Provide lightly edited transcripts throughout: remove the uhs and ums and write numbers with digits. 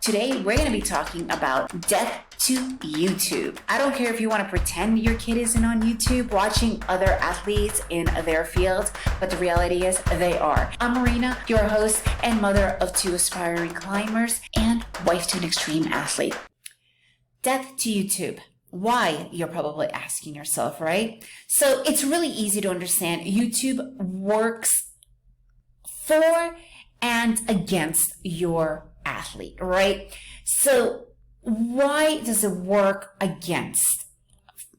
Today, we're going to be talking about death to YouTube. I don't care if you want to pretend your kid isn't on YouTube watching other athletes in their fields, but the reality is they are. I'm Marina, your host and mother of two aspiring climbers and wife to an extreme athlete. Death to YouTube. Why, you're probably asking yourself, right? So it's really easy to understand. YouTube works for and against your athlete, right? So why does it work against?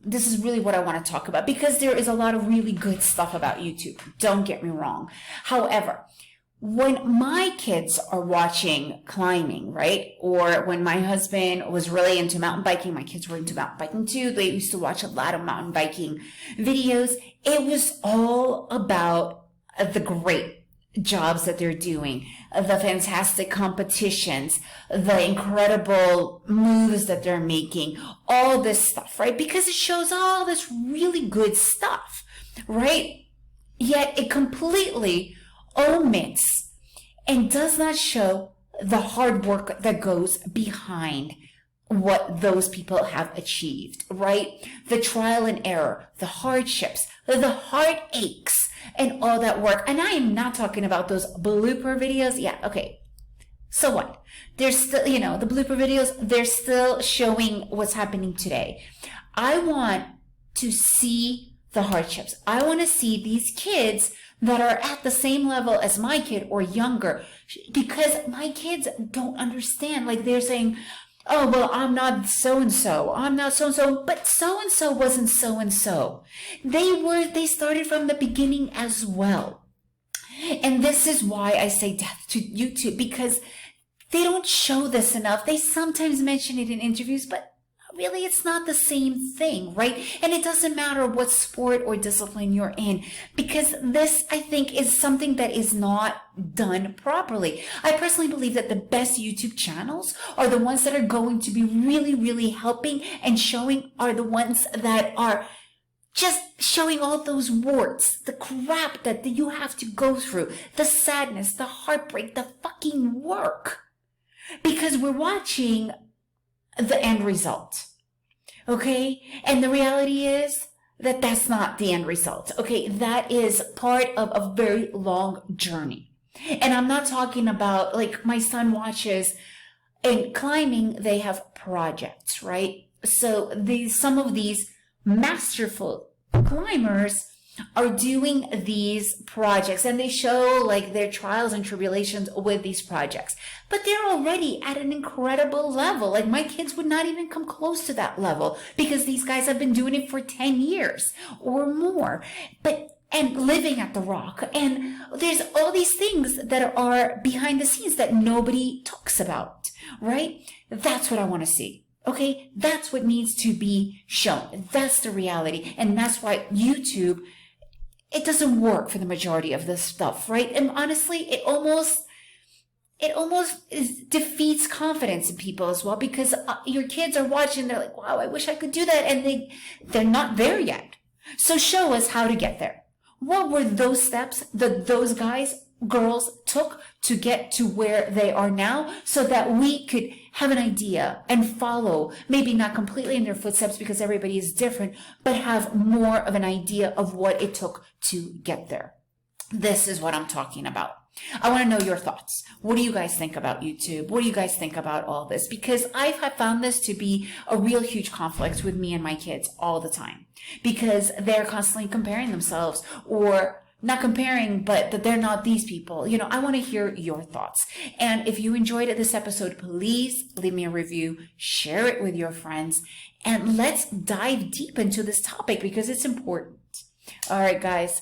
This is really what I want to talk about, because there is a lot of really good stuff about YouTube. Don't get me wrong. However, when my kids are watching climbing, right? Or when my husband was really into mountain biking, my kids were into mountain biking too. They used to watch a lot of mountain biking videos. It was all about the great jobs that they're doing, the fantastic competitions, the incredible moves that they're making, all this stuff, right? Because it shows all this really good stuff, right? Yet it completely omits and does not show the hard work that goes behind what those people have achieved, right? The trial and error, the hardships, the heartaches, and all that work. And I am not talking about those blooper videos. Yeah, okay. So what? There's still, the blooper videos, they're still showing what's happening today. I want to see the hardships. I want to see these kids that are at the same level as my kid or younger, because my kids don't understand. Like, they're saying, oh, well, I'm not so-and-so. I'm not so-and-so, but so-and-so wasn't so-and-so. They started from the beginning as well. And this is why I say death to YouTube, because they don't show this enough. They sometimes mention it in interviews, but really it's not the same thing, right? And it doesn't matter what sport or discipline you're in, because this, I think, is something that is not done properly. I personally believe that the best YouTube channels are the ones that are going to be really, really helping and showing, are the ones that are just showing all those warts, the crap that you have to go through, the sadness, the heartbreak, the fucking work. Because we're watching the end result. Okay? And the reality is that that's not the end result. Okay? That is part of a very long journey. And I'm not talking about, like, my son watches in climbing, they have projects, right? So some of these masterful climbers are doing these projects, and they show like their trials and tribulations with these projects, but they're already at an incredible level. Like, my kids would not even come close to that level, because these guys have been doing it for 10 years or more, and living at the Rock. And there's all these things that are behind the scenes that nobody talks about, right? That's what I want to see. Okay, that's what needs to be shown. That's the reality. And that's why YouTube, it doesn't work for the majority of this stuff, right? And honestly, it almost defeats confidence in people as well, because your kids are watching, they're like, wow, I wish I could do that. And they're not there yet. So show us how to get there. What were those steps that those girls took to get to where they are now, so that we could have an idea and follow, maybe not completely in their footsteps because everybody is different, but have more of an idea of what it took to get there. This is what I'm talking about. I want to know your thoughts. What do you guys think about YouTube? What do you guys think about all this? Because I have found this to be a real huge conflict with me and my kids all the time, because they're constantly comparing themselves, or not comparing, but that they're not these people. I want to hear your thoughts. And if you enjoyed this episode, please leave me a review, share it with your friends, and let's dive deep into this topic, because it's important. All right, guys.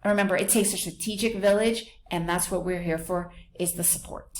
Remember, it takes a strategic village, and that's what we're here for, is the support.